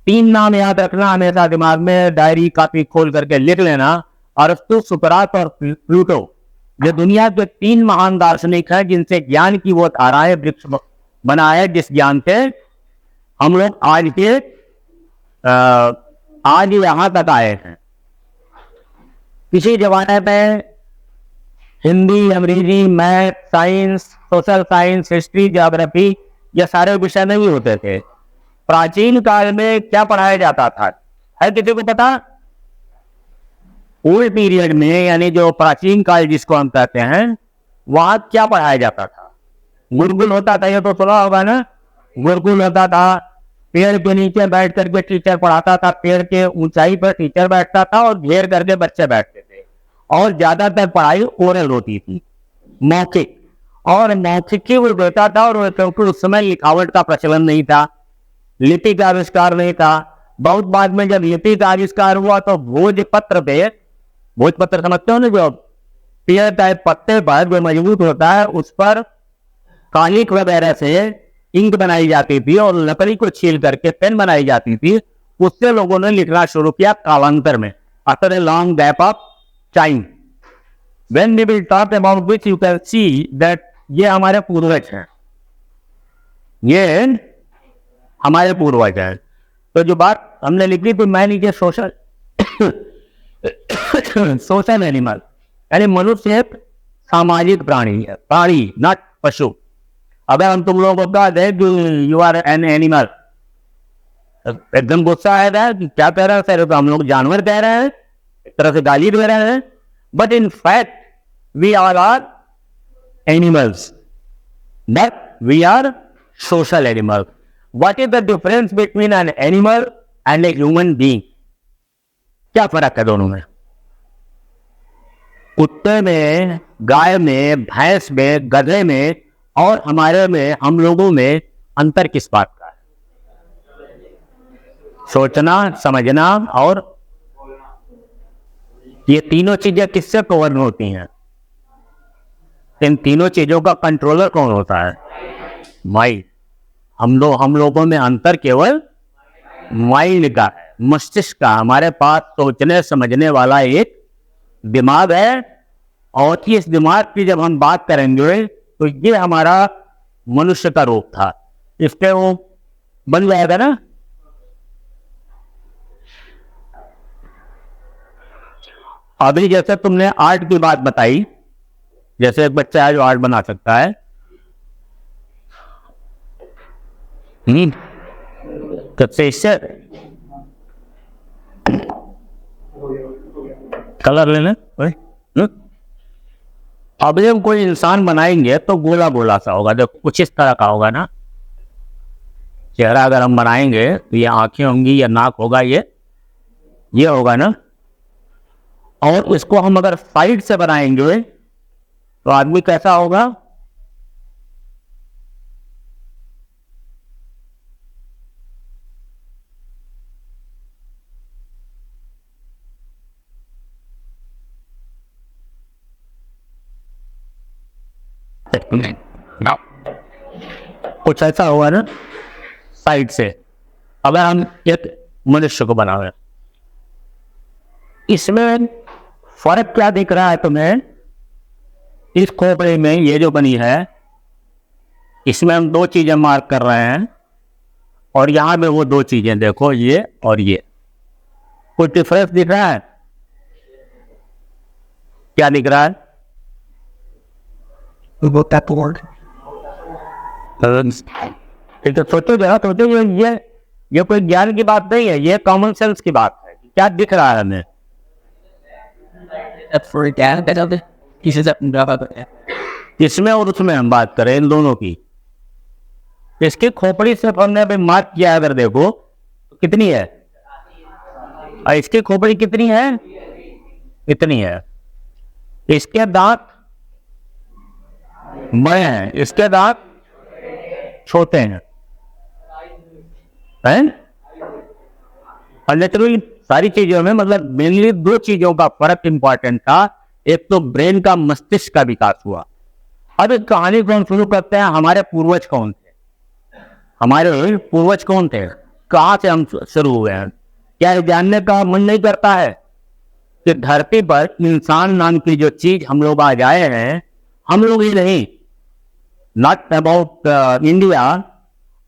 तीन नाम याद रखना हमेशा दिमाग में, डायरी कापी खोल करके लिख लेना। अरस्तु, सुकरात और प्लूटो, ये दुनिया के तीन महान दार्शनिक हैं जिनसे ज्ञान की वो धाराएं वृक्ष बना है, जिस ज्ञान से हम लोग आज यहाँ तक आए हैं। किसी जमाने में हिंदी, अंग्रेजी, math, science, social science, history, geography, ये सारे विषय नहीं होते थे। प्राचीन काल में क्या पढ़ाया जाता था, है किसी को पता? ओल्ड पीरियड में, यानी जो प्राचीन काल जिसको हम कहते हैं, वहां क्या पढ़ाया जाता था? गुरुकुल होता था, ये तो सुना होगा ना। गुरुकुल होता था, पेड़ के नीचे बैठ करके टीचर पढ़ाता था, पेड़ के ऊंचाई पर टीचर बैठता था और घेर करके बच्चे बैठते थे, और ज्यादातर पढ़ाई ओरल होती थी, मौखिक। और मौखिक ही वो देता था, और क्योंकि उस समय लिखावट का प्रचलन नहीं था, लिपि का आविष्कार नहीं था। बहुत बाद में जब लिपि का आविष्कार हुआ तो भोजपत्र पे, भोजपत्र समझते हो ना, जो पेड़ टाइप पत्ते पर जो मजबूत होता है, उस पर कालिक वगैरह से इंक बनाई जाती थी और लकड़ी को छील करके पेन बनाई जाती थी। उससे लोगों ने लिखना शुरू किया कालांतर में, after a long gap of time. When we will talk about which you can see that ये हमारे पूर्वज हैं, ये हमारे पूर्वज हैं। तो जो बात हमने लिखी तो मैं नीचे सोशल सोशल एनिमल, यानी मनुष्य एक सामाजिक प्राणी है, प्राणी नॉट पशु। अगर हम तुम लोगों को कह दें कि यू आर एन एनिमल, एकदम गुस्सा है कि क्या कह रहे हैं सर, तो हम लोग जानवर कह रहे हैं, एक तरह से गाली दे रहे हैं। But in fact we are animals, but we are social animal. What is the difference between an animal and a human being? क्या फर्क है दोनों में? कुत्ते में, गाय में, भैंस में, गधे में और हमारे में, हम लोगों में अंतर किस बात का है? सोचना, समझना, और ये तीनों चीजें किससे कवर होती हैं? इन तीनों चीजों का कंट्रोलर कौन होता है? माइंड। हम लोगों में अंतर केवल माइंड का है, मस्तिष्क का। हमारे पास सोचने समझने वाला एक दिमाग है, और इस दिमाग की जब हम बात करेंगे तो ये हमारा मनुष्य का रूप था, इसके वो बन जाएगा ना। अभी जैसे तुमने आर्ट की बात बताई, जैसे एक बच्चा है जो आर्ट बना सकता है, कलर लेना। अब जब कोई इंसान बनाएंगे तो गोला गोला सा होगा, देखो कुछ इस तरह का होगा ना। चेहरा अगर हम बनाएंगे तो ये आंखें होंगी, या नाक होगा, ये होगा ना। और इसको हम अगर साइड से बनाएंगे तो आदमी कैसा होगा? कुछ ऐसा होगा ना साइड से। अगर हम एक मनुष्य को बना रहे, इसमें फर्क क्या दिख रहा है तुम्हें? इस खोपड़ी में ये जो बनी है, इसमें हम दो चीजें मार्क कर रहे हैं, और यहां में वो दो चीजें देखो, ये और ये। कुछ डिफरेंस दिख रहा है? क्या दिख रहा है? तो सोचो जरा, सोचो, ये कोई ज्ञान की बात नहीं है, ये कॉमन सेंस की बात है। क्या दिख रहा है हमें? इसमें और उसमें हम बात करें इन दोनों की। इसकी खोपड़ी से हमने अभी मार्क किया, अगर देखो तो कितनी है, और इसकी खोपड़ी कितनी है? इतनी है। इसके दांत बड़े हैं, इसके दांत छोटे हैं, और लिटरली सारी चीजों में, मतलब मेनली दो चीजों का फर्क इंपॉर्टेंट था। एक तो ब्रेन का, मस्तिष्क का विकास हुआ। अब इस कहानी को हम शुरू करते हैं। हमारे पूर्वज कौन थे? हमारे पूर्वज कौन थे? कहाँ से हम शुरू हुए हैं? क्या ये जानने का मन नहीं करता है कि धरती पर इंसान नाम की जो चीज हम लोग आज आए हैं, हम लोग ही नहीं, not about India,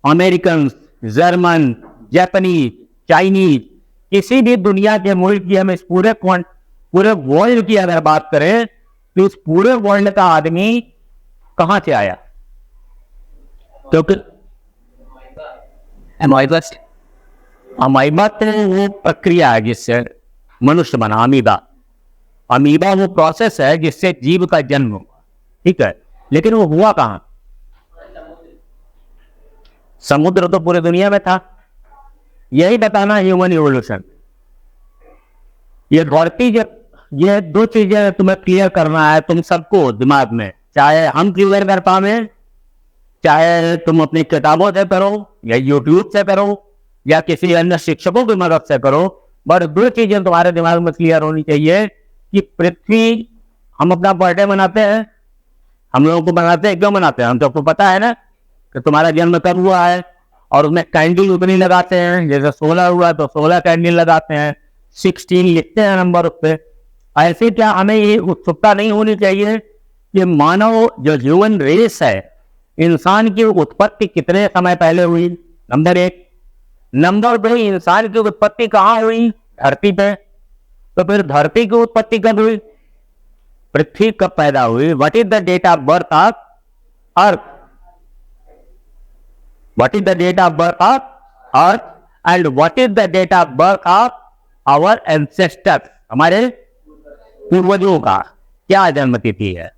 American, German, Japanese, Chinese, किसी भी दुनिया के मुल्क की हम इस पूरे वर्ल्ड की अगर बात करें तो इस पूरे वर्ल्ड का आदमी कहां से आया? क्योंकि अमीबा तो वो प्रक्रिया है जिससे मनुष्य बना। अमीबा वो प्रोसेस है जिससे जीव का जन्म हुआ, ठीक है, लेकिन वो हुआ कहां? समुद्र तो पूरे दुनिया में था। यही बताना ह्यूमन इवोल्यूशन। ये धरती, ये दो चीजें तुम्हें क्लियर करना है तुम सबको दिमाग में, चाहे हम क्लियर कर पाए, चाहे तुम अपनी किताबों से करो या यूट्यूब से करो या किसी अन्य शिक्षकों की मदद से करो, बट दो चीजें तुम्हारे दिमाग में क्लियर होनी चाहिए कि पृथ्वी, हम अपना बर्थडे मनाते हैं, हम लोगों को मनाते हैं, क्यों मनाते हैं? हम सबको पता है ना कि तुम्हारा जन्म कब हुआ है, और उसमें कैंडल उतनी लगाते हैं, जैसे 16 हुआ तो 16 कैंडल लगाते हैं, 16 लिखते हैं नंबर उस पर। ऐसे क्या हमें ये उत्सुकता नहीं होनी चाहिए कि मानव जो ह्यूमन रेस है, इंसान की उत्पत्ति कितने समय पहले हुई? नंबर एक। नंबर दो, इंसान की उत्पत्ति कहाँ हुई? धरती पे। तो फिर धरती की उत्पत्ति कब हुई? पृथ्वी कब पैदा हुई? What is the date of birth of earth? What is the date of birth of earth and what is the date of birth of our ancestors? हमारे पूर्वजों का क्या जन्म तिथि है?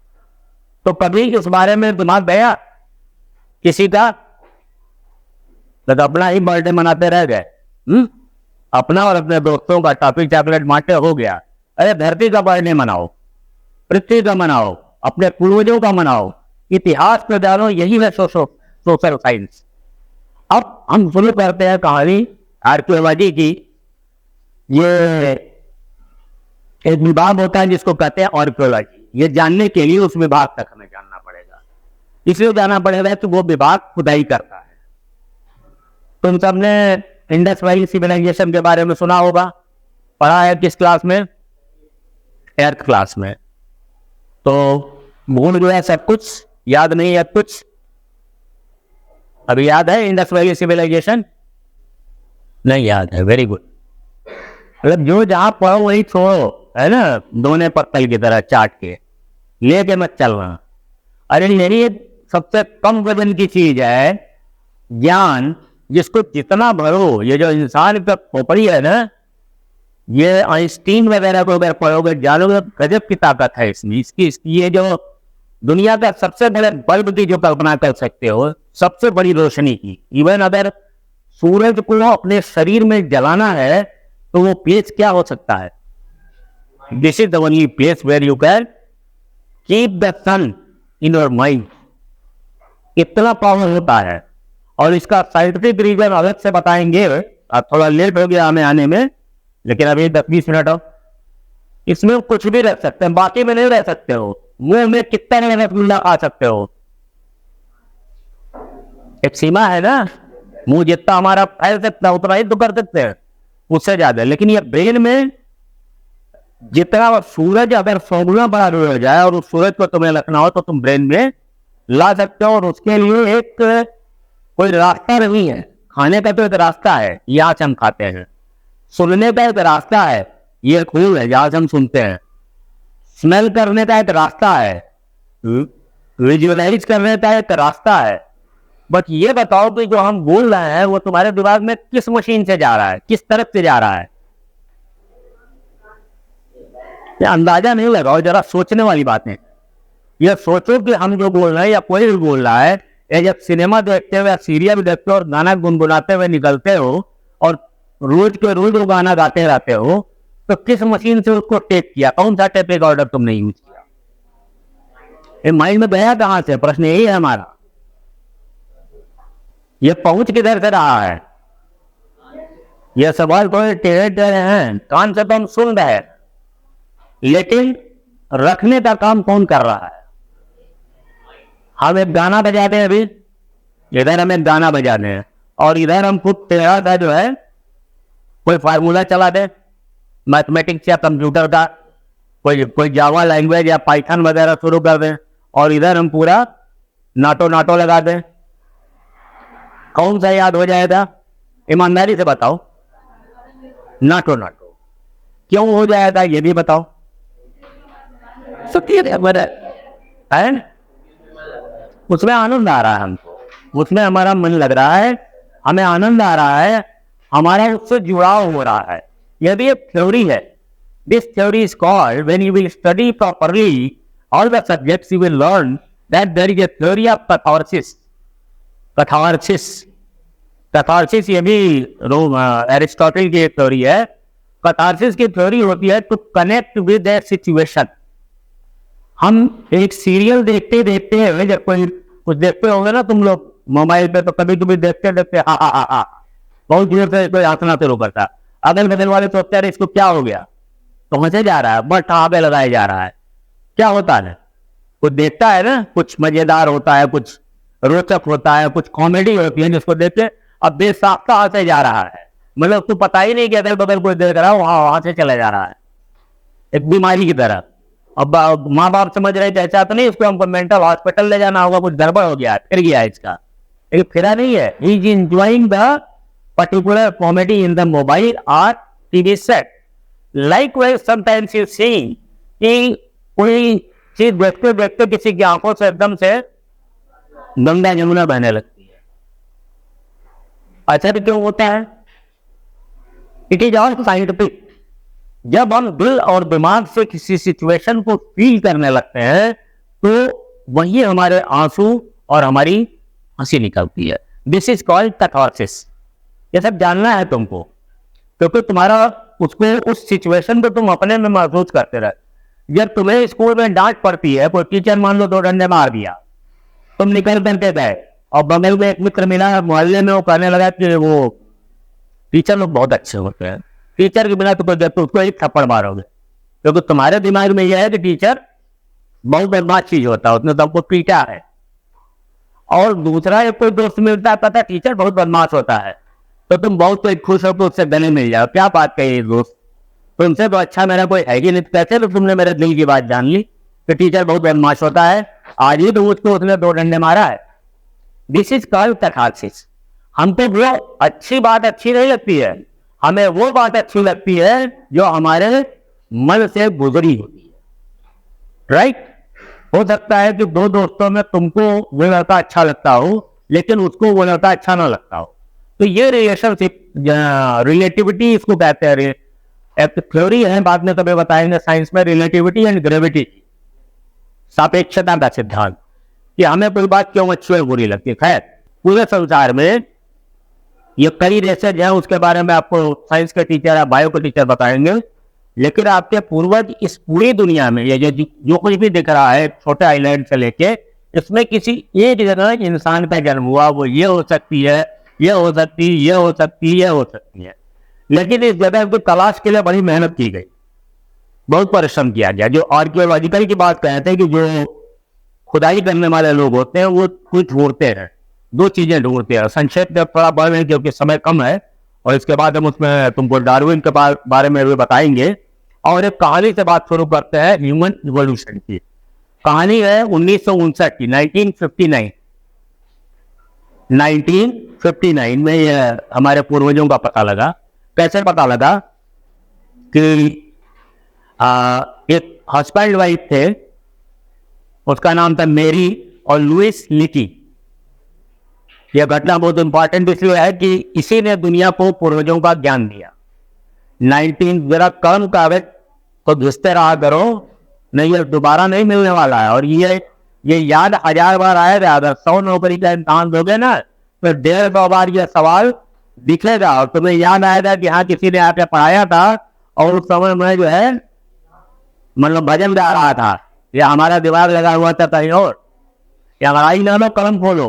तो कभी इस बारे में दिमाग गया किसी का? तो अपना ही बर्थडे मनाते रह गए। अपना और अपने दोस्तों का टॉफी चॉकलेट बांटे हो गया। अरे धरती का बर्थडे मनाओ, पृथ्वी का मनाओ, अपने पूर्वजों का मनाओ, इतिहास में जानो, यही है सोशल साइंस। अब हम शुरू करते हैं कहानी आर्कियोलॉजी की। ये एक विभाग होता है जिसको कहते हैं आर्कियोलॉजी। ये जानने के लिए उस विभाग तक हमें जानना पड़ेगा, इसलिए जाना पड़ेगा कि वो विभाग खुदाई करता है। तुम सबने इंडस वैली सिविलाइजेशन के बारे में सुना होगा, पढ़ा है किस क्लास में? 8th क्लास में। तो भूल गए सब कुछ, याद नहीं है कुछ? अभी याद है इंडस वैली सिविलाइजेशन? नहीं याद है, वेरी गुड। मतलब जो जहां पढ़ो वही छोड़ो, है ना, दोने पत्तल की तरह चाट के लेके मत चलना। अरे यही सबसे कम वजन की चीज है ज्ञान, जिसको जितना भरो। ये जो इंसान का खोपड़ी है ना, ये आइंस्टीन वगैरह को अगर पढ़ोगे, जानोगे, गजब की ताकत है इसमें। इसकी ये जो दुनिया का सबसे बड़े बल्ब की जो कल्पना कर सकते हो, सबसे बड़ी रोशनी की, इवन अगर सूरज को अपने शरीर में जलाना है तो वो प्लेस क्या हो सकता है? This is the only place where you can keep the sun in your mind. इतना पावर होता है, और इसका साइंटिफिक रीजन अलग से बताएंगे। अब थोड़ा लेट हो गया हमें आने में, लेकिन अभी 10-20 मिनट हो। इसमें कुछ भी रख सकते हैं, बाकी में नहीं रह सकते हो। मुंह में कितना रसगुल्ला खा सकते हो, एक सीमा है ना। मुंह जितना हमारा फैल सकता है उतना ही तो कर सकते हैं, उससे ज्यादा। लेकिन ये ब्रेन में जितना सूरज अगर 100 बड़ा हो जाए और उस सूरज को तुम्हें रखना हो तो तुम ब्रेन में ला सकते हो। और उसके लिए एक कोई रास्ता नहीं है। खाने का तो एक रास्ता है, यहाँ से हम खाते हैं। सुनने का एक रास्ता है, ये खून है जहां से हम सुनते हैं। स्मेल करने का एक रास्ता है, विजुअलाइज करने का एक रास्ता है। बट ये बताओ कि जो हम बोल रहे हैं वो तुम्हारे दिमाग में किस मशीन से जा रहा है, किस तरफ से जा रहा है? ये अंदाजा नहीं लगाओ, जरा सोचने वाली बात है। ये सोचो कि हम जो बोल रहे हैं या कोई भी बोल रहा है, या जब सिनेमा देखते हो या सीरियल देखते हो और गाना गुनगुनाते हुए निकलते हो और रोज के रोज वो गाना गाते रहते हो, तो किस मशीन से उसको टेप किया? कौन सा टेप रिकॉर्डर तुमने यूज किया? ये माइंड में गया कहां से? प्रश्न यही है हमारा। ये पहुंच किधर से रहा है? ये सवाल कोई टेढ़े हैं, कान से तो हम सुन रहे हैं, लेकिन रखने का काम कौन कर रहा है? हम एक गाना बजाते हैं, अभी इधर हम एक गाना बजाते हैं और इधर हम खुद तेरा सा जो है कोई फार्मूला चला दे मैथमेटिक्स या कंप्यूटर का, कोई जावा लैंग्वेज या पाइथन वगैरह शुरू कर दें और इधर हम पूरा नाटो नाटो लगा दें, कौन सा याद हो जाएगा? ईमानदारी से बताओ। नाटो नाटो क्यों हो जाएगा ये भी बताओ। सत्य है, उसमें आनंद आ रहा है हमको, उसमें हमारा मन लग रहा है, हमें आनंद आ रहा है, हमारा उससे जुड़ाव हो रहा है। यह भी एक थ्योरी है। This theory is called, when you will study properly all the subjects, you will learn that there is a theory of catharsis. Catharsis, catharsis ये भी एरिस्टोटल की एक थ्योरी है। कैथारसिस की थ्योरी होती है to connect with that situation. हम एक सीरियल देखते देखते हैं, जब कोई कुछ देखते होंगे ना तुम लोग मोबाइल पे, तो कभी कभी देखते देखते हा हा हा हा बहुत देर से कोई हंसना शुरू करता, अगल बगल वाले सोचते हैं इसको क्या हो गया, तो हंसे जा रहा है, बट आगे लगाया जा रहा है। क्या होता है? कुछ देखता है ना, कुछ मजेदार होता है, कुछ रोचक होता है, कुछ कॉमेडी होती है, जिसको देख के अब बेसाख्ता हंसे जा रहा है। मतलब उसको पता ही नहीं कि अगल बगल कोई देख रहा है, वहां से चला जा रहा है, एक बीमारी की तरह। अब माँ बाप समझ रहे थे ऐसा तो नहीं, इसको हमको मेंटल हॉस्पिटल ले जाना होगा, कुछ गड़बड़ हो गया, फिर गया इसका, लेकिन फिरा नहीं है। He is enjoying the particular comedy in the mobile और TV set. Likewise sometimes you see कि कोई चीज देखते देखते किसी की आंखों से एकदम से गंगा यमुना बहने लगती है। ऐसा भी क्यों होता है? It is all scientific. जब हम दिल और दिमाग से किसी सिचुएशन को फील करने लगते हैं तो वही हमारे आंसू और हमारी हंसी निकलती है। This is called catharsis. ये सब जानना है तुमको, क्योंकि तुम्हारा उसको उस सिचुएशन को तुम अपने में महसूस करते रहे। जब तुम्हें स्कूल में डांट पड़ती है, कोई टीचर मान लो 2 डंडे मार दिया, तुम निकल करके गए और बगल में एक मित्र मिला मोहल्ले में, वो कहने लगा कि वो टीचर लोग बहुत अच्छे होते हैं, टीचर के बिना तो उसको एक थप्पड़ मारोगे, क्योंकि तुम्हारे दिमाग में यह है कि टीचर बहुत बदमाश चीज होता है, उसने तुमको पीटा है। और दूसरा एक कोई दोस्त मिलता है, पता टीचर बहुत बदमाश होता है, तो तुम बहुत कोई खुश होकर उससे गले मिल जाओ, क्या बात कही दोस्त, तुमसे तो अच्छा मेरा कोई है ही नहीं। कैसे तो तुमने मेरे दिल की बात जान ली कि टीचर बहुत बदमाश होता है, आज ही तो उसको उसने 2 डंडे मारा है। This is called catharsis. हमको वो अच्छी बात अच्छी नहीं लगती है, हमें वो बात अच्छी लगती है जो हमारे मन से गुजरी होती है। राइट? हो सकता है कि 2 दोस्तों में तुमको वो लड़का अच्छा लगता हो, लेकिन उसको वो लड़का अच्छा ना लगता हो। तो ये रिलेशनशिप, रिलेटिविटी इसको कहते हैं। एक थ्योरी है, बाद में कभी बताएंगे साइंस में, रिलेटिविटी एंड ग्रेविटी, सापेक्षता का सिद्धांत, कि हमें कोई बात क्यों अच्छी और बुरी लगती है। खैर, पूरे संसार में ये कई रिसर्च है, उसके बारे में आपको साइंस के टीचर या बायो के टीचर बताएंगे। लेकिन आपके पूर्वज इस पूरी दुनिया में ये जो कुछ भी दिख रहा है, छोटे आइलैंड से लेके, इसमें किसी एक जगह इंसान का जन्म हुआ, वो ये हो सकती है, ये हो सकती है, ये हो सकती है, ये हो सकती है। लेकिन इस जगह को तलाश के लिए बड़ी मेहनत की गई, बहुत परिश्रम किया गया। जो आर्कियोलॉजिकल की बात कहते हैं कि जो खुदाई करने वाले लोग होते हैं वो कुछ ढूंढते हैं, 2 चीजें ढूंढते हैं। संक्षेप में थोड़ा बढ़, क्योंकि समय कम है, और इसके बाद हम उसमें तुमको डार्विन के बारे में भी बताएंगे। और एक कहानी से बात शुरू करते हैं, ह्यूमन इवोल्यूशन की। कहानी है 1959 की, 1959 में यह हमारे पूर्वजों का पता लगा। कैसे पता लगा? कि एक हस्बैंड वाइफ थे, उसका नाम था मेरी और लुइस लिकी। यह घटना बहुत इंपॉर्टेंट इसलिए है कि इसी ने दुनिया को पूर्वजों का ज्ञान दिया। 19 जरा कर्म का तो घुसते रहा करो, नहीं ये दोबारा नहीं मिलने वाला है। और ये याद 1000 बार आएगा। अगर 100 नौकरी का इम्तहान दोगे ना, तो 150 बार यह सवाल दिखेगा और तुम्हें याद आएगा कि हाँ किसी ने आपने पढ़ाया था और उस समय में जो है मतलब भजन गा रहा था, या हमारा दिमाग लगा हुआ था कहीं और। या लड़ाई ना लो, कलम खोलो,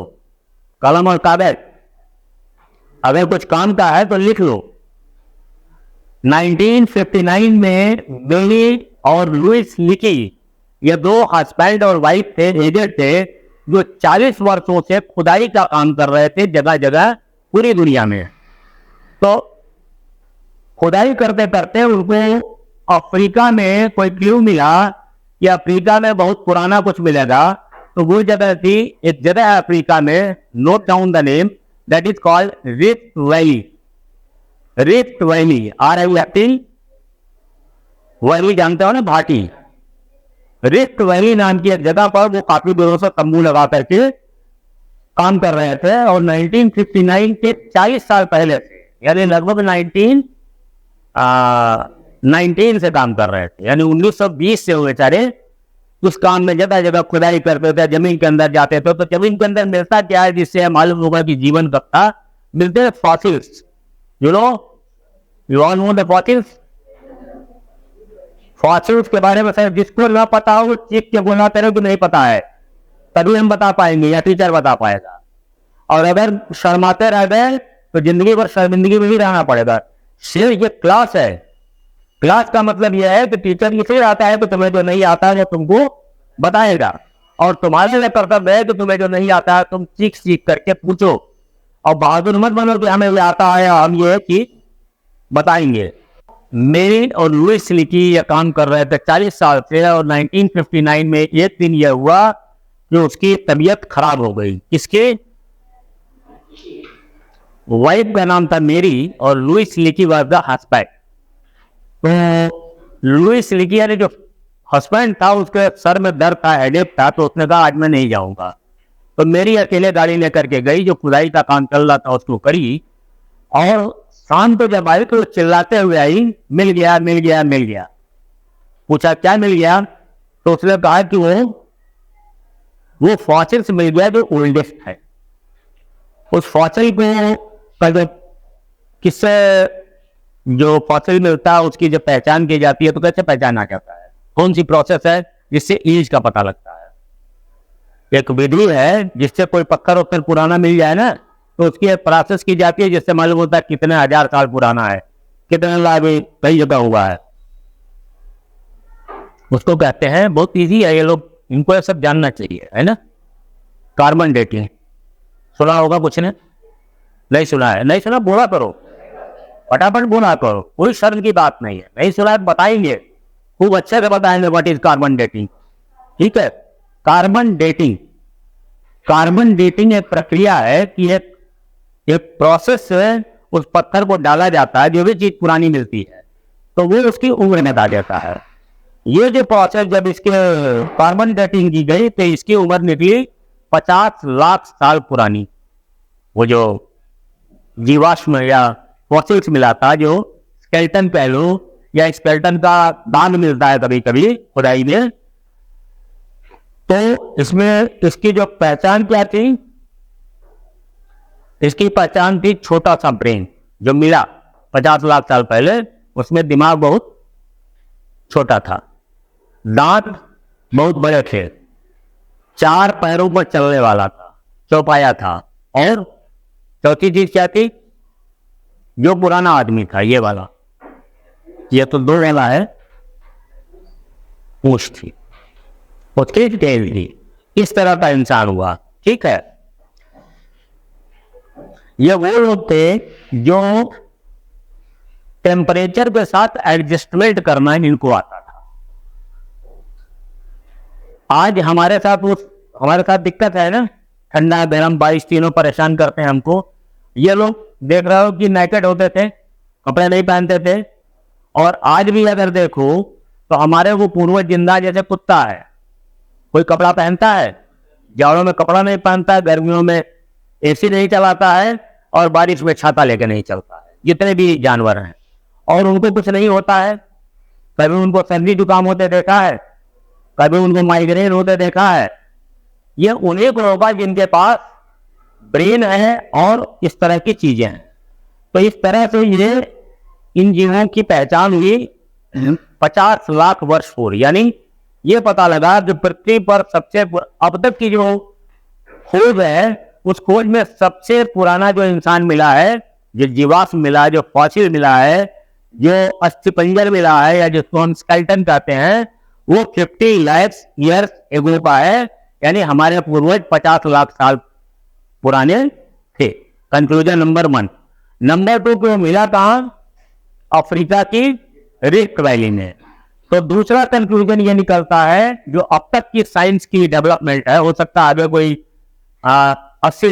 कलम और कागज, अगर कुछ काम का है तो लिख लो। 1959 में मेरी और लुइस लिकी, ये 2 हस्बैंड और वाइफ थे, एजेड थे, जो 40 वर्षों से खुदाई का काम कर रहे थे जगह जगह पूरी दुनिया में। तो खुदाई करते करते उनको अफ्रीका में कोई क्लू मिला कि अफ्रीका में बहुत पुराना कुछ मिलेगा। तो वो जगह थी, एक जगह है अफ्रीका में, note down the name, that is called rift valley. Rift valley, RIFT valley, जानते हो ना, भाटी। रिफ्ट वैली नाम की एक जगह पर वो काफी दिनों से तंबू लगा करके काम कर रहे थे। और 1959 के 40 साल पहले से, यानी लगभग 19 से काम कर रहे थे, यानी 1920 से वो बेचारे उस काम में जगह जगह खुदाई करते थे, जमीन के अंदर जाते थे। तो जमीन के अंदर मिलता क्या है जिससे मालूम होगा कि जीवन कब था? मिलते हैं fossils. You all know the fossils. Fossils के बारे में सर जिसको ना पता हो वो चीख के बोला तेरे को नहीं पता है, तभी हम बता पाएंगे या टीचर बता पाएगा। और अगर शर्माते रह गए तो जिंदगी भर शर्मिंदगी में ही रहना पड़ेगा। सिर्फ ये क्लास है। क्लास का मतलब यह है कि टीचर इसलिए आता है कि तुम्हें जो नहीं आता है तुमको बताएगा, और तुम्हारे लिए कर्तव्य है कि तुम्हें जो नहीं आता है तुम सीख सीख करके पूछो। और बहादुर मत बनो कि हमें आता है, हम ये कि बताएंगे। मेरी और लुइस लिकी ये काम कर रहे थे 40 साल से, और 1959 में एक दिन यह हुआ कि उसकी तबीयत खराब हो गई। किसके? वाइफ का नाम था मेरी और लुइस लिकी वाज द हस्बैंड। तो लुइस लिकी यानी जो हस्बैंड था उसके सर में दर्द था, हेडेक था, तो उसने कहा आज मैं नहीं जाऊंगा। तो मेरी अकेले गाड़ी लेकर के गई, जो खुदाई का काम चल रहा था उसको करी। और शाम को जब आई तो चिल्लाते हुए आई, मिल गया मिल गया मिल गया। पूछा क्या मिल गया? तो उसने कहा कि वो फॉसिल्स मिल गया जो ओल्डेस्ट है। उस फॉसिल को किससे जो फॉसिल मिलता है उसकी जब पहचान की जाती है तो कैसे पहचाना जाता है? कौन सी प्रोसेस है जिससे एज का पता लगता है? एक विधि है जिससे कोई पत्थर उत्तर पुराना मिल जाए ना, तो उसकी एक प्रोसेस की जाती है जिससे मालूम होता है कितने हजार साल पुराना है, कितने लाभ कई जगह हुआ है। उसको कहते हैं, बहुत इजी है, ये लोग इनको ये सब जानना चाहिए, है ना। कार्बन डेटिंग सुना होगा कुछ ने? नहीं सुना है? नहीं सुना बोला करो, फटाफट बोला करो, कोई शर्म की बात नहीं है। नहीं सुना है बताएंगे, खूब अच्छे से बताएंगे व्हाट इज कार्बन डेटिंग। ठीक है। कार्बन डेटिंग, कार्बन डेटिंग एक प्रक्रिया है कि एक प्रोसेस है, उस पत्थर को डाला जाता है, जो भी चीज पुरानी मिलती है तो वो उसकी उम्र में डाल देता है। ये जो प्रोसेस जब इसके कार्बन डेटिंग की गई तो इसकी उम्र निकली 50 लाख साल पुरानी। वो जो जीवाश्म या फॉसिल्स मिला था, जो स्केलेटन कह लो या स्केलेटन का दान मिलता है कभी कभी खुदाई में, तो इसमें इसकी जो पहचान क्या थी? इसकी पहचान थी छोटा सा ब्रेन जो मिला 50 लाख साल पहले। उसमें दिमाग बहुत छोटा था, दांत बहुत बड़े थे, 4 पैरों पर चलने वाला था, चौपाया था, और चौथी चीज क्या थी? जो पुराना आदमी था ये वाला, ये तो 2 वाला है, पूंछ थी, उसकी टेल थी। इस तरह का इंसान हुआ। ठीक है। ये वो लोग थे जो टेम्परेचर के साथ एडजस्टमेंट करना इनको आता था। आज हमारे साथ दिक्कत है ना, ठंडा गर्म बारिश तीनों परेशान करते हैं हमको। ये लोग देख रहे हो कि नेकेड होते थे, कपड़े नहीं पहनते थे। और आज भी अगर देखो तो हमारे वो पूर्वज जिंदा जैसे कुत्ता है, कोई कपड़ा पहनता है? जाड़ों में कपड़ा नहीं पहनता है, गर्मियों में एसी नहीं चलाता है, और बारिश में छाता लेकर नहीं चलता है, जितने भी जानवर हैं। और उनको कुछ नहीं होता है, कभी उनको सर्दी जुकाम होते देखा है, कभी उनको माइग्रेन होते देखा है। ये उन्हीं को होगा जिनके पास ब्रेन है और इस तरह की चीजें हैं। तो इस तरह से ये इन जीवों की पहचान हुई 50 लाख वर्ष पूर्व। यानी ये पता लगा जो पृथ्वी पर सबसे अब तक की जो खोज है, उस खोज में सबसे पुराना जो इंसान मिला है, जो जीवाश्म मिला है, जो फॉसिल मिला है, जो अस्थिपंजर मिला है, या जिसको हम स्केलेटन कहते हैं, वो 50 लाख ईयर्स एगो का है। यानी हमारे पूर्वज 50 लाख साल पुराने थे। Conclusion number 1। नंबर 2 को मिला कहाँ? अफ्रीका की रिफ्ट वैली में। तो दूसरा कंक्लूजन ये निकलता है जो अब तक की साइंस की डेवलपमेंट है, हो सकता है आगे कोई 80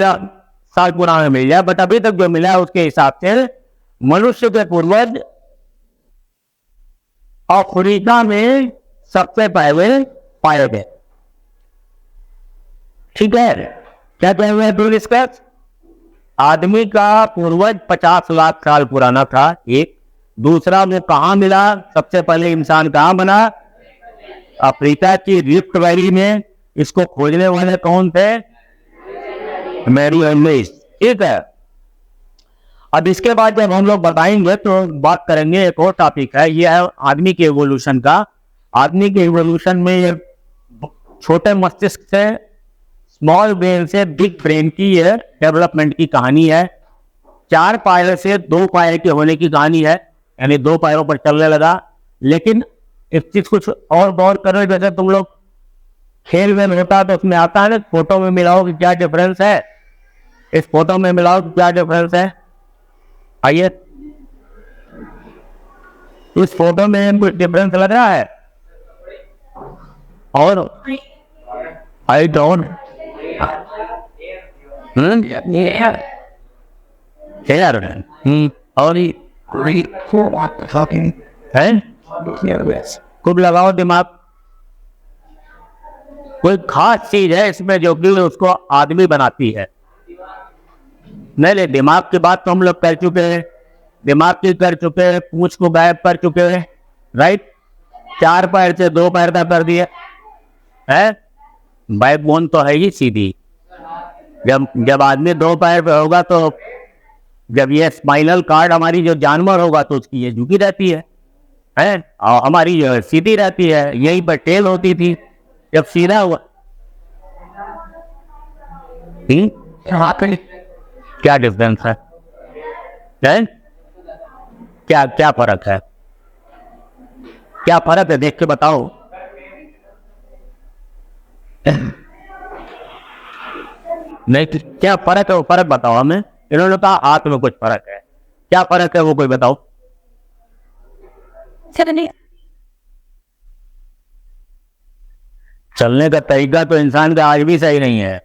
साल पुराना मिल जाए, बट अभी तक जो मिला है उसके हिसाब से मनुष्य के पूर्वज अफ्रीका में सबसे पहले पाए गए। ठीक है, क्या कहे हुए हैं इसका? आदमी का पूर्वज 50 लाख साल पुराना था, एक। दूसरा, वो कहाँ मिला? सबसे पहले इंसान कहाँ बना? अफ्रीका की रिफ्ट वैली में। इसको खोजने वाले कौन थे? Mary Alice. ठीक है, अब इसके बाद जब हम लोग बताएंगे तो बात करेंगे, एक और टॉपिक है, ये है आदमी के इवोल्यूशन का। आदमी के इवोल्यूशन में ये छोटे मस्तिष्क से, स्मॉल ब्रेन से बिग ब्रेन की ये डेवलपमेंट की कहानी है। 4 पैर से 2 पैर के होने की कहानी है, यानी 2 पैरों पर चलने लगा। लेकिन इस चीज कुछ और गौर करो, जैसे तुम लोग खेल में होता है तो उसमें आता है ना, फोटो में मिलाओ कि क्या डिफरेंस है, इस फोटो में मिलाओ कि क्या डिफरेंस है। आइए, इस फोटो में कुछ डिफरेंस लग रहा है? और आई डोंट और खूब लगाओ दिमाग। कोई खास चीज है इसमें जो कि उसको आदमी बनाती है? नहीं, दिमाग की बात तो हम लोग कर चुके हैं, दिमाग की कर चुके हैं, पूंछ को गायब कर चुके हैं, राइट। 4 पैर से 2 पैर तक कर दिया है। बैकबोन तो है ही सीधी। जब आदमी 2 पैर पे होगा तो जब ये स्पाइनल कार्ड हमारी जो जानवर होगा तो उसकी ये झुकी रहती है, और हमारी जो सीधी रहती है। यहीं पर टेल होती थी जब सीधा हुआ। क्या डिफरेंस है? क्या क्या फर्क है? क्या फर्क है, देख के बताओ। नहीं, क्या फर्क है वो फर्क बताओ हमें। इन्होंने कहा हाथ में कुछ फर्क है, क्या फर्क है वो कोई बताओ। चलने का तरीका तो इंसान का आज भी सही नहीं है,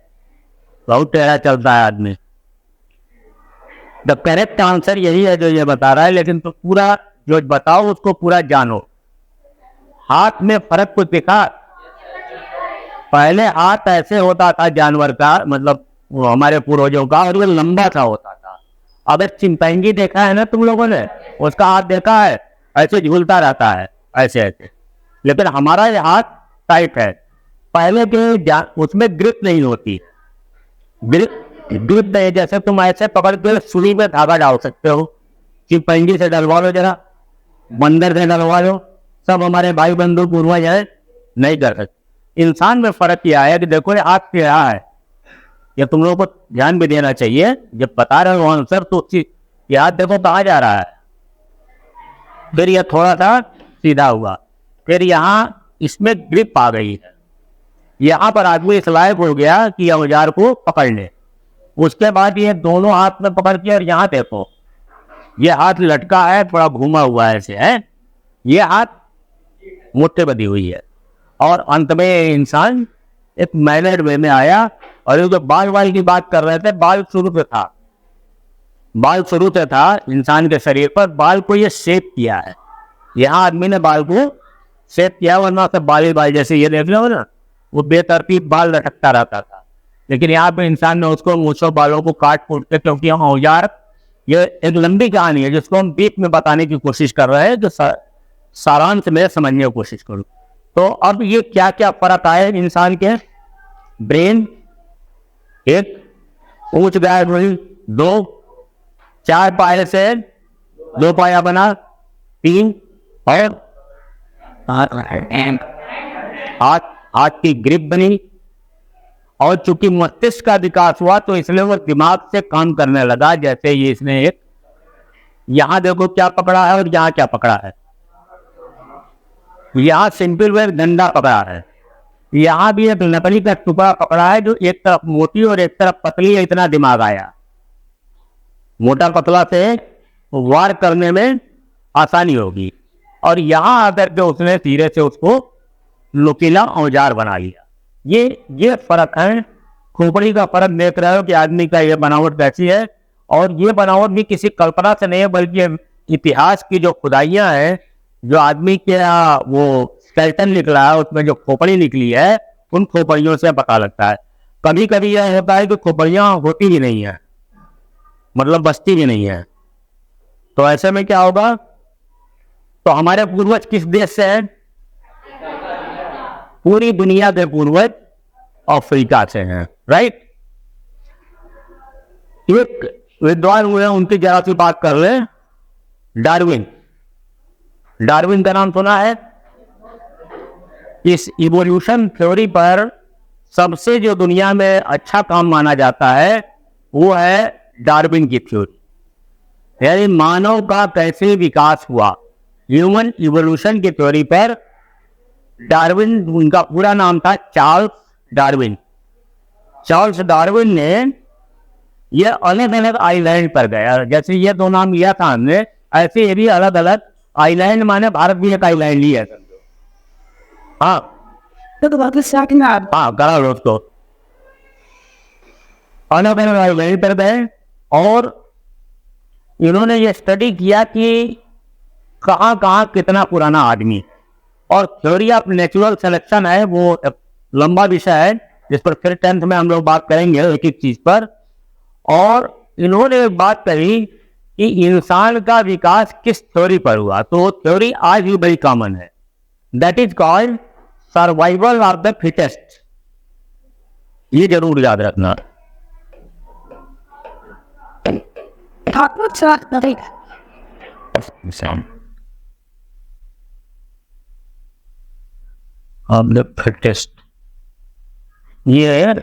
बहुत टेढ़ा चलता है आदमी। द करेक्ट आंसर यही है जो ये बता रहा है, लेकिन तो पूरा जो बताओ उसको पूरा जानो। हाथ में फर्क कुछ दिखा? पहले हाथ ऐसे होता था जानवर का, मतलब वो हमारे पूर्वजों का, और वो लंबा सा होता था। अब एक चिंपैंजी देखा है ना तुम लोगों ने, उसका हाथ देखा है? ऐसे झूलता रहता है, ऐसे ऐसे। लेकिन हमारा ये हाथ टाइट है। पहले के उसमें ग्रिप नहीं होती, ग्रिप नहीं, जैसे तुम ऐसे पकड़ के सुई में धागा डाल सकते हो। चिंपैंजी से डलवा लो, जरा बंदर से डलवा लो, सब हमारे भाई बंधु पूर्वज है, नहीं कर सकते। इंसान में फर्क किया है कि देखो ये हाथ क्या है, ये तुम लोगों को ध्यान भी देना चाहिए जब बता रहे हो आंसर, तो ये हाथ देखो कहाँ जा रहा है। फिर ये थोड़ा सा सीधा हुआ, फिर यहाँ इसमें ग्रिप आ गई है, यहाँ पर आदमी इस लायक हो गया कि औजार को पकड़ ले। उसके बाद ये दोनों हाथ में पकड़ के, और यहाँ देखो ये हाथ लटका है, थोड़ा घूमा हुआ है ऐसे, है ये हाथ मुट्ठी बंधी हुई है। और अंत में इंसान एक मैनर्ड वे में आया। और ये जो बाल की बात कर रहे थे, बाल शुरू से था इंसान के शरीर पर, बाल को ये शेप किया है। यहाँ आदमी ने बाल को शेप किया, वरना से बाल जैसे ये देख लो ना, वो बेतरतीब बाल लटकता रहता था। लेकिन यहाँ पे इंसान ने उसको मूछों बालों को काट फूट के, क्योंकि हम औजार, ये एक लंबी कहानी है जिसको हम बीच में बताने की कोशिश कर रहे हैं, जो सारांश में समझने की कोशिश करूँ। तो अब ये क्या क्या फर्क आए इंसान के? ब्रेन, एक पूंछ गायब हुई, 2 4 पाए से 2 पाया बना, 3 और हाथ की ग्रिप बनी। और चूंकि मस्तिष्क का विकास हुआ तो इसलिए वो दिमाग से काम करने लगा। जैसे ये इसने एक, यहां देखो क्या पकड़ा है और यहां क्या पकड़ा है। यहां सिंपल वे डंडा पकड़ा है, यहां भी एक लकड़ी का टुकड़ा पकड़ा है जो एक तरफ मोटी और एक तरफ पतली है, इतना दिमाग आया। मोटा पतला से वार करने में आसानी होगी। और यहां आकर के उसने धीरे से उसको नुकीला औजार बना लिया। ये फर्क है। खोपड़ी का फर्क देख रहे हो कि आदमी का ये बनावट कैसी है। और ये बनावट भी किसी कल्पना से नहीं है, बल्कि इतिहास की जो खुदाइयां हैं, जो आदमी के वो स्केलेटन निकला है, उसमें जो खोपड़ी निकली है, उन खोपड़ियों से पता लगता है। कभी कभी यह होता है कि खोपड़ियां होती ही नहीं है, मतलब बचती भी नहीं है। तो ऐसे में क्या होगा? तो हमारे पूर्वज किस देश से हैं? पूरी दुनिया के पूर्वज अफ्रीका से हैं, राइट। एक विद्वान हुए, उनकी जरा सी बात कर ले। डार्विन, डार्विन का नाम सुना है? इस इवोल्यूशन थ्योरी पर सबसे जो दुनिया में अच्छा काम माना जाता है वो है डार्विन की थ्योरी, यानी मानव का कैसे विकास हुआ। ह्यूमन इवोल्यूशन की थ्योरी पर डार्विन, उनका पूरा नाम था चार्ल्स डार्विन। चार्ल्स डार्विन ने ये अलग अलग आइलैंड पर गया, जैसे ये दो नाम लिया था हमने, ऐसे ये भी अलग अलग आइलैंड, माने भारत भी एक आइलैंड लिया है। हाँ हाँ, करा लो उसको। अलग अलग आइलैंड पर गए और इन्होंने ये स्टडी किया कि कहाँ कहाँ कितना पुराना आदमी। और थ्योरी ऑफ नेचुरल सिलेक्शन है, वो एक लंबा विषय है जिस पर फिर 10th में हम लोग बात करेंगे एक एक चीज पर। और इन्होंने एक बात कही कि इंसान का विकास किस थ्योरी पर हुआ। तो थ्योरी आज भी बड़ी कॉमन है, that is called survival of the fittest. ये जरूर याद रखना। ऑफ द फिटेस्ट, ये है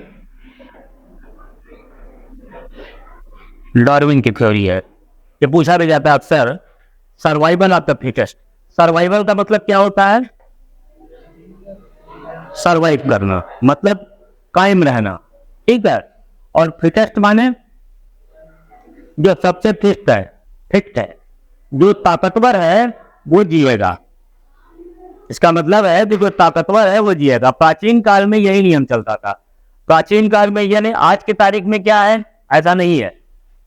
डार्विन की थ्योरी है। ये पूछा भी जाता है अक्सर, survival of the fittest. Survival का मतलब क्या होता है? सर्वाइव करना, मतलब कायम रहना, ठीक है। और फिटेस्ट माने जो सबसे फिट है, फिट है, जो ताकतवर है वो जिएगा। इसका मतलब है कि जो ताकतवर है वो जिएगा। प्राचीन काल में यही नियम चलता था। प्राचीन काल में, यानी आज की तारीख में क्या है, ऐसा नहीं है।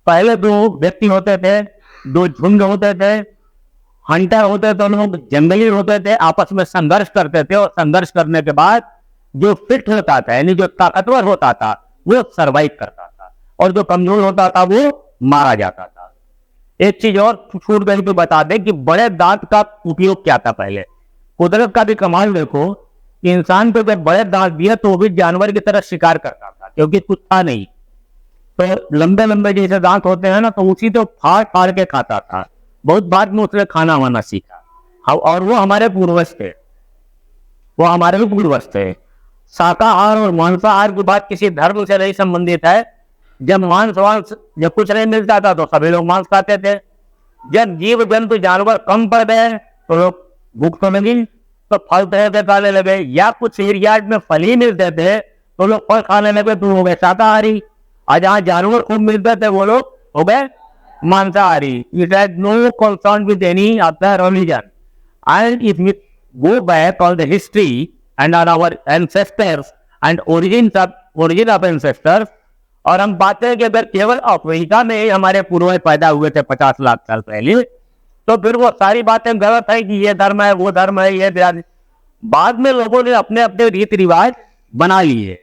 पहले दो व्यक्ति होते थे, दो झुंड होते थे, हंटर होते थे, लोग जंगली होते थे, आपस में संघर्ष करते थे। और संघर्ष करने के बाद जो फिट होता था, यानी जो ताकतवर होता था, वो सर्वाइव करता था, और जो कमजोर होता था वो मारा जाता था। एक चीज और छूट गई तो बता दें कि बड़े दांत का उपयोग क्या था पहले। कुदरत का भी कमाल देखो कि इंसान को जब बड़े दांत दिए तो वो भी जानवर की तरह शिकार करता था, क्योंकि कुछ था नहीं। तो लंबे लंबे जैसे दांत होते हैं ना, तो उसी तो फाड़ फाड़ के खाता था। बहुत बाद में उसने खाना वाना सीखा। और वो हमारे पूर्वज थे, वो हमारे भी पूर्वज थे। शाकाहार और मांसाहार की बात किसी धर्म से नहीं संबंधित है। जब जब कुछ नहीं मिलता था तो सभी लोग मांस खाते थे। जब जीव जंतु जानवर कम पड़ गए तो लोग भूख तो लगी तो फल तरह के खाने लगे, या कुछ एरिया में फल ही मिलते थे तो लोग फल खाने लगे, तो हो गए शाकाहारी। और जहाँ जानवर खूब मिलते थे वो लोग हो गए मांसाहारी। It has no concern with any of the religion. And if we go back on the history and on our ancestors and origin of ancestors, और हम बात करें कि अगर केवल अफ्रीका में ही हमारे पूर्वज पैदा हुए थे 50 लाख साल पहले, तो फिर वो सारी बातें गलत है कि ये धर्म है, वो धर्म है, ये धर्म। बाद में लोगों ने अपने अपने रीति रिवाज बना लिए।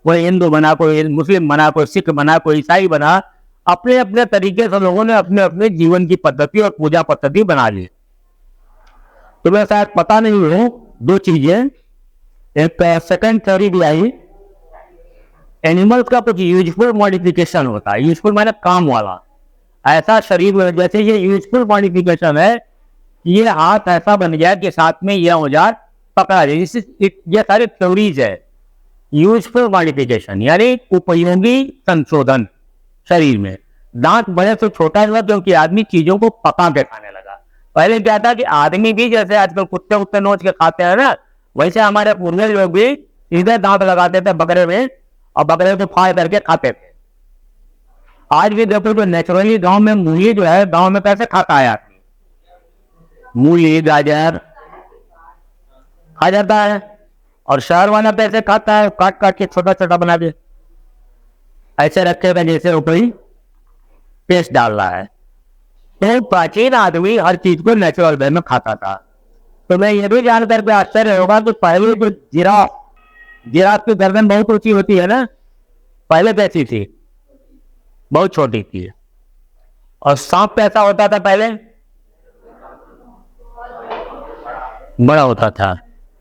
कोई हिंदू बना, कोई मुस्लिम बना, कोई सिख बना, कोई ईसाई बना। अपने अपने तरीके से लोगों ने अपने अपने जीवन की पद्धति और पूजा पद्धति बना ली। तुम्हें शायद पता नहीं हो दो चीजें। एक सेकंड थ्योरी भी आई, एनिमल्स का कुछ यूजफुल मॉडिफिकेशन होता है। यूजफुल माने काम वाला। ऐसा शरीर में, जैसे ये यूजफुल मॉडिफिकेशन है, ये हाथ ऐसा बन गया कि साथ में यह औजार पकड़ा जाए। ये सारी थ्योरीज है। यूजफुल मॉडिफिकेशन यानी उपयोगी संशोधन शरीर में। दांत बड़े से छोटा हुआ क्योंकि आदमी चीजों को पका के खाने लगा। पहले क्या था कि आदमी भी जैसे आजकल कुत्ते कुत्ते नोच के खाते हैं ना, वैसे हमारे पूर्वज लोग भी सीधे दांत लगाते थे बकरे में और बकरे को फाड़ करके खाते थे। आज भी देखो तो नेचुरली गांव में मूली जो है, गांव में कैसे खाता है आदमी, मूली गाजर खा जाता है, और शहर वाला पैसे खाता है काट काट के छोटा छोटा बना दे, ऐसे रखे हुए जैसे वो कोई पेस्ट डाल रहा है। तो प्राचीन आदमी हर चीज को नेचुरल वे में खाता था। तो मैं ये भी जानकर के आश्चर्य होगा कि पहले जो जिराफ की गर्दन बहुत ऊंची होती है ना, पहले कैसी थी, बहुत छोटी थी। और सांप कैसा होता था पहले, बड़ा होता था,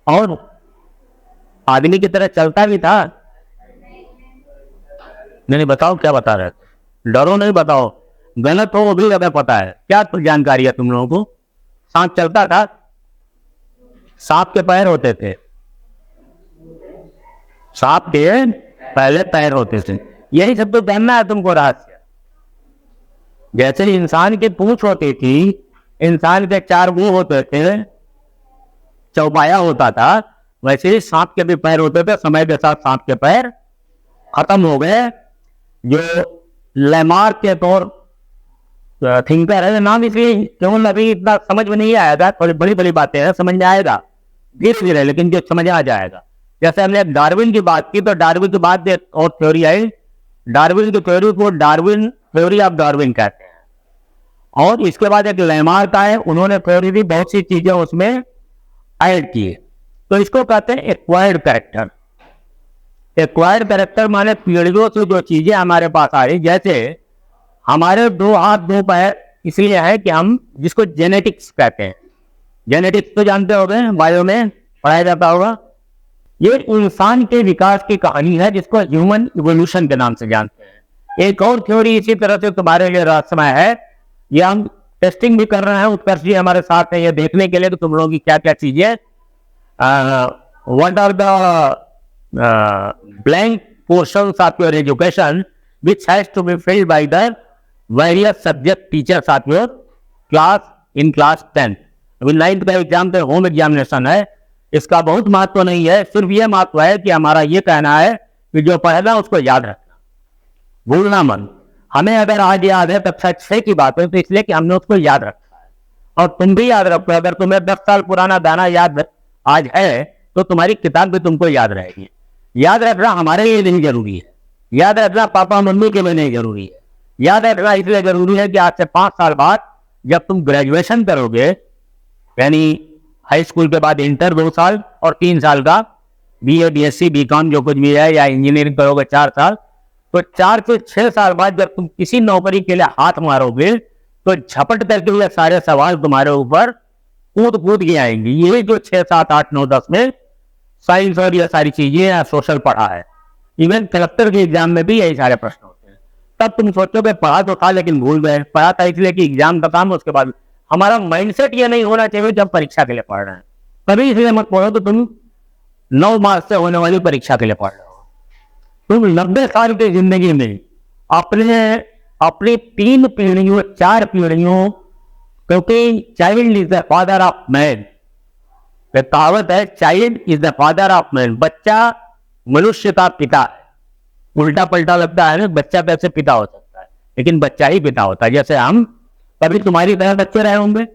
और आदमी की तरह चलता भी था। नहीं बताओ क्या बता रहे, डरो नहीं, बताओ गलत हो वो भी हमें पता है। क्या जानकारी है तुम लोगों को? सांप चलता था, सांप के पैर होते थे, सांप के पहले पैर होते थे। यही सब तो जानना है तुमको रहस्य। जैसे इंसान की पूंछ होती थी, इंसान के 4 मुंह होते थे, चौपाया होता था, वैसे ही सांप के भी पैर होते थे। समय के साथ सांप के पैर खत्म हो गए। जो लेमार के तौर थिंकर है, नाम इसलिए केवल अभी इतना समझ में नहीं आया था, थोड़ी बड़ी बड़ी बातें हैं, समझ में आएगा धीरे धीरे, लेकिन जो समझ आ जाएगा। जैसे हमने डार्विन की बात की, तो डार्विन के बाद एक और थ्योरी आई, डार्विन की थ्योरी को डार्विन थ्योरी ऑफ डार्विन कहते हैं। और इसके बाद एक लेमार का है, उन्होंने थ्योरी दी, बहुत सी चीजें उसमें ऐड की, तो इसको कहते हैं एक्वायर्ड कैरेक्टर। एक्वायर्ड कैरेक्टर माने पीढ़ियों से जो चीजें हमारे पास आ रही, जैसे हमारे 2 हाथ 2 पैर इसलिए है कि हम, जिसको जेनेटिक्स कहते हैं, जेनेटिक्स तो जानते होंगे, बायो में पढ़ाया जाता होगा। ये इंसान के विकास की कहानी है, जिसको ह्यूमन इवोल्यूशन के नाम से जानते हैं। एक और थ्योरी इसी तरह से तुम्हारे लिए रहस्यमय है, ये हम टेस्टिंग भी कर रहे हैं, उत्कर्ष जी हमारे साथ है, ये देखने के लिए कि तुम लोगों की क्या क्या चीजें, what are the blank portions of your education which has to be filled by the various subject teachers of your class in class 10। अभी 9th का एग्जाम तो होम एग्जामिनेशन है, इसका बहुत महत्व नहीं है, सिर्फ ये महत्व है कि हमारा ये कहना है कि जो पढ़ना उसको याद रखना, भूलना मन। हमें अगर आज याद है कक्षा 6 की बात है, तो इसलिए कि हमने उसको याद रखा है, और तुम भी याद रखो। अगर तुम्हें 10 साल पुराना गाना याद आज है, तो तुम्हारी किताब भी तुमको याद रहेगी। याद रखना हमारे लिए नहीं जरूरी है, याद रखना पापा मम्मी के लिए नहीं जरूरी है, याद रखना इसलिए जरूरी है कि आज से 5 साल बाद जब तुम ग्रेजुएशन करोगे, यानी हाई स्कूल के बाद इंटर 2 साल और 3 साल का बीए बीएससी बीकॉम जो कुछ भी है, या इंजीनियरिंग करोगे 4 साल, तो 4 से 6 साल बाद जब तुम किसी नौकरी के लिए हाथ मारोगे, तो झपट करके ये सारे सवाल तुम्हारे ऊपर कूद कूद के आएंगे। ये जो 6, 7, 8, 9, 10 में साइंस और ये सारी चीजें या सोशल पढ़ा है, इवन कलेक्टर के एग्जाम में भी यही सारे प्रश्न होते हैं। तब तुम सोचोगे पढ़ा तो था लेकिन भूल गए, पढ़ा था इसलिए कि एग्जाम का काम, उसके बाद हमारा माइंडसेट ये नहीं होना चाहिए जब परीक्षा के लिए पढ़ रहे हैं। कभी इसलिए मत पढ़ो तो तुम 9 मार्च से होने वाली परीक्षा के लिए पढ़ रहे हो। तुम 90 साल की जिंदगी में अपनी 3 पीढ़ियों 4 पीढ़ियों, क्योंकि child is the father of man, कहावत है child is the father of man, बच्चा मनुष्य का पिता है। उल्टा पलटा लगता है ना, बच्चा कैसे पिता हो सकता है, लेकिन बच्चा ही पिता होता है। जैसे हम कभी तुम्हारी तरह बच्चे रहे होंगे,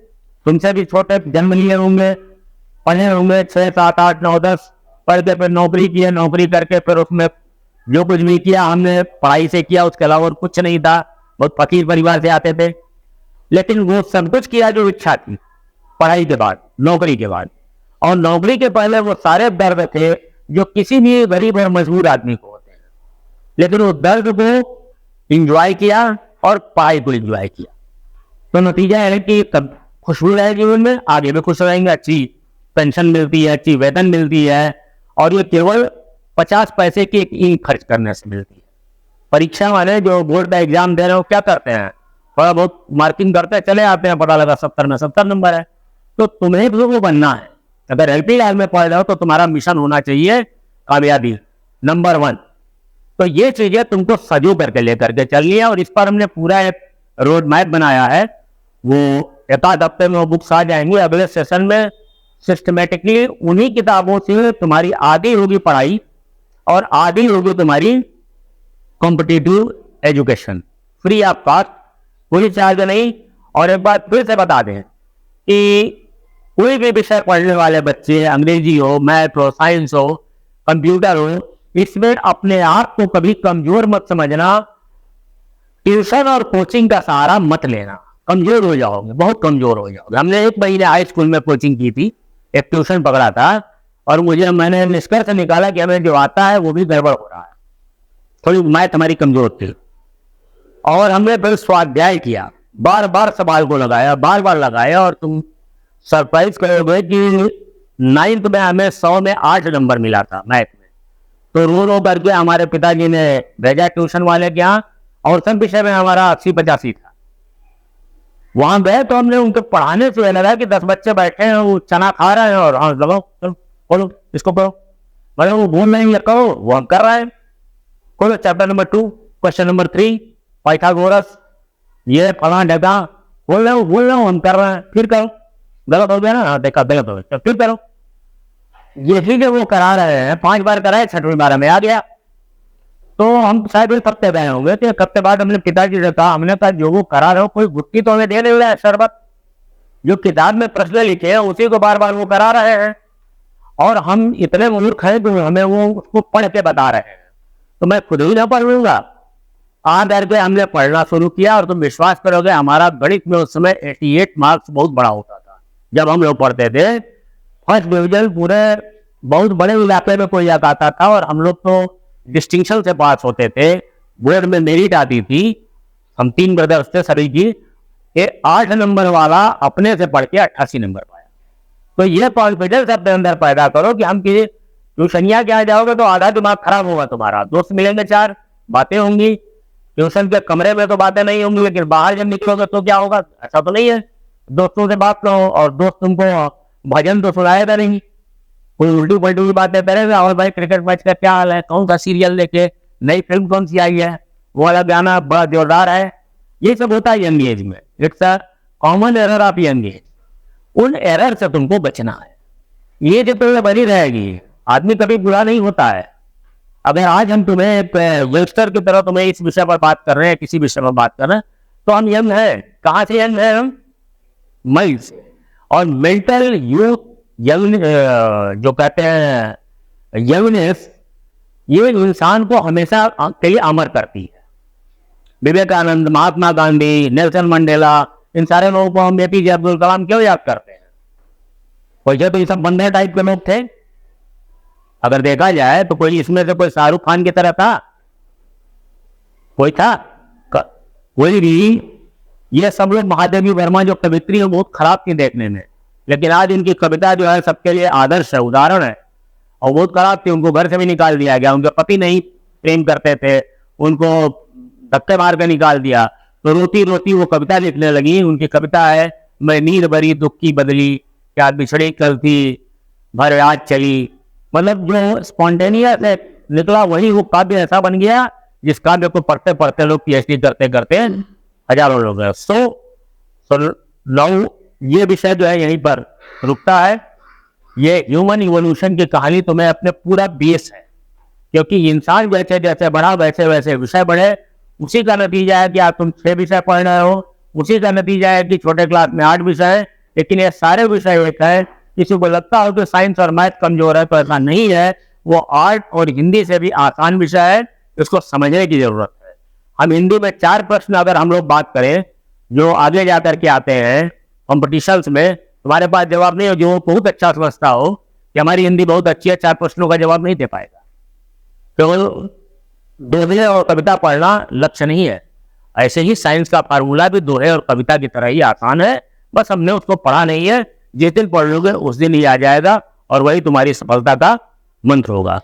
तुमसे भी छोटे जन्म लिए होंगे, पढ़े होंगे 6, 7, 8, 9, 10 पढ़ के फिर नौकरी की, नौकरी करके फिर उसमें जो कुछ भी किया हमने पढ़ाई से किया, उसके अलावा और कुछ नहीं था, बहुत फकीर परिवार से आते थे, लेकिन वो सब कुछ किया जो इच्छा थी पढ़ाई के बाद, नौकरी के बाद। और नौकरी के पहले वो सारे दर्द थे जो किसी भी गरीब और मजबूर आदमी को होते हैं, लेकिन वो दर्द को इंजॉय किया और पढ़ाई को इंजॉय किया। तो नतीजा है कि तब खुशबू रहे जीवन में, आगे भी खुश रहेंगे, अच्छी पेंशन मिलती है, अच्छी वेतन मिलती है, और ये केवल 50 पैसे की एक खर्च करने से मिलती है। परीक्षा वाले जो बोर्ड का एग्जाम दे रहे हो क्या करते हैं, थोड़ा बहुत मार्किंग करते हैं, चले आते हैं, पता लगा 70 में 70 नंबर है। तो तुम्हें भी वो बनना है। अगर एलपी लाइन में पढ़ रहे हो तो तुम्हारा मिशन होना चाहिए कामयाबी नंबर 1। तो ये चीजें तुमको सजो करके लेकर के चलनी है, और इस पर हमने पूरा एक रोड मैप बनाया है। वो एक आध हफ्ते में वो बुक्स आ जाएंगे। अगले सेशन में सिस्टमेटिकली उन्हीं किताबों से तुम्हारी आधी होगी पढ़ाई और आधी होगी तुम्हारी competitive education free of cost, कोई चार्ज नहीं। और एक बात फिर से बता दें कि कोई भी विषय पढ़ने वाले बच्चे, अंग्रेजी हो, मैथ हो, साइंस हो, कंप्यूटर हो, इसमें अपने आप को कभी कमजोर मत समझना। ट्यूशन और कोचिंग का सहारा मत लेना, कमजोर हो जाओगे, बहुत कमजोर हो जाओगे। हमने 1 महीने हाई स्कूल में कोचिंग की थी, एक ट्यूशन पकड़ा था, और मैंने निष्कर्ष निकाला कि हमें जो आता है वो भी गड़बड़ हो रहा है, थोड़ी मैथ हमारी कमजोर थी। और हमने फिर स्वाध्याय किया, बार बार सवाल को लगाया, बार बार लगाया, और तुम सरप्राइज करोगे कि 9th में हमें 100 में 8 नंबर मिला था मैथ में। तो रो रो करके हमारे पिताजी ने भेजा ट्यूशन वाले के यहाँ, और सब विषय में हमारा 80-85 था। वहां गए तो हमने उनको पढ़ाने से लगा कि 10 बच्चे बैठे हैं, वो चना खा रहे हैं, और हाँ लगाओ, चलो बोलो, इसको पढ़ो, मतलब वो बोल नहीं करो, वो हम कर रहे हैं। खोलो chapter number 2, question number 3, Pythagoras, ये फला ढका, बोल रहे हो, हम कर रहे हैं, फिर करो, गलत हो गया ना, देखा गलत हो गया, फिर करो। यही जो वो करा रहे हैं, 5 बार कराए, 6वीं बार में आ गया। तो हम शायद एक हफ्ते गए होंगे, तो एक हफ्ते बाद हमने पिताजी से कहा, हमने कहा जो वो करा रहे हो कोई गुत्ती तो हमें दे नहीं रहा है, शरबत जो किताब में प्रश्न लिखे हैं उसी को बार बार वो करा रहे हैं, और हम इतने मूर्ख हैं कि हमें वो उसको पढ़ के बता रहे हैं, तो मैं खुद ही ना पढ़ लूंगा। आ करके हमने पढ़ना शुरू किया, और तुम विश्वास करोगे हमारा गणित में उस समय 88 मार्क्स बहुत बड़ा होता था जब हम लोग पढ़ते थे। फर्स्ट डिवीजन पूरे बहुत बड़े इलाके में कोई आता था, और हम लोग तो डिस्टिंक्शन से पास होते थे, बोर्ड में मेरिट आती थी। हम 3 ब्रदर्स थे सभी की, ये 8 नंबर वाला अपने से पढ़ के 88 नंबर पाया। तो ये कॉन्फिडेंस अपने अंदर पैदा करो कि हम किसी ट्यूशनिया के आ जाओगे तो आधा दिमाग खराब होगा तुम्हारा, दोस्त मिलेंगे, 4 बातें होंगी, ट्यूशन के कमरे में तो बातें नहीं होंगी, लेकिन बाहर जब निकलोगे तो क्या होगा, ऐसा तो नहीं है। दोस्तों से बात करो, और दोस्त तुमको भजन तो सुनाएगा नहीं, कोई उल्टी पलटी बातें करेगा, और भाई क्रिकेट मैच का क्या हाल है, कौन सा सीरियल देखे, नई फिल्म कौन सी आई है, वो वाला गाना बड़ा जोरदार है। ये सब होता है यंग एज में, it's a common error of young age. उन एरर से तुमको बचना है, ये जो तुम्हें बनी रहेगी, आदमी कभी बुरा नहीं होता है। अगर आज हम तुम्हें वेस्टर की तरह तुम्हें इस विषय पर बात कर रहे हैं, किसी विषय पर बात कर रहे हैं, तो हम यंग है। कहाँ से यंग है हम? माइंड से। और मेंटल यूथ यंग जो कहते हैं यंगनेस, ये इंसान को हमेशा के लिए अमर करती है। विवेकानंद, महात्मा गांधी, नेल्सन मंडेला, इन सारे लोगों को हम एपीजे अब्दुल कलाम क्यों याद करते हैं? वैसे तो ये सब बंदे टाइप के लोग थे, अगर देखा जाए तो कोई इसमें से कोई शाहरुख खान की तरह था? कोई था? कोई भी? ये सब लोग महादेवी वर्मा जो कवित्री है बहुत खराब थी देखने में, लेकिन आज इनकी कविता जो है सबके लिए आदर्श है, उदाहरण है। और बहुत खराब थी, उनको घर से भी निकाल दिया गया, उनके पति नहीं प्रेम करते थे, उनको धक्के मार के निकाल दिया। तो रोती रोती वो कविता लिखने लगी। उनकी कविता है, मैं नींद भरी दुख की बदली, क्या बिछड़ी कल थी भर आज चली। मतलब जो स्पॉन्टेनियस निकला वही वो काव्य ऐसा बन गया जिस काव्य को पढ़ते पढ़ते लोग पीएचडी करते करते हजारों लोग हैं। सो लव ये विषय जो है यहीं पर रुकता है। ये ह्यूमन इवोल्यूशन की कहानी तुम्हें अपने पूरा बेस है, क्योंकि इंसान जैसे जैसे बढ़ा वैसे वैसे विषय बढ़े। उसी का नतीजा है कि आप तुम 6 विषय पढ़ रहे हो, उसी का नतीजा है कि छोटे क्लास में 8 विषय है, लेकिन ये सारे विषय एक है। किसी को लगता हो कि साइंस और मैथ कमजोर है, तो ऐसा नहीं है। वो आर्ट और हिंदी से भी आसान विषय है, इसको समझने की जरूरत है। हम हिंदी में 4 प्रश्न अगर हम लोग बात करें जो आगे जाकर के आते हैं कॉम्पिटिशन्स में, तुम्हारे पास जवाब नहीं हो, जो बहुत अच्छा समझता हो कि हमारी हिंदी बहुत अच्छी है, 4 प्रश्नों का जवाब नहीं दे पाएगा। केवल दोहे और कविता पढ़ना लक्ष्य नहीं है। ऐसे ही साइंस का फार्मूला भी दोहे और कविता की तरह ही आसान है, बस हमने उसको पढ़ा नहीं है। जिस दिन पढ़ लोगे उस दिन ही आ जाएगा, और वही तुम्हारी सफलता का मंत्र होगा।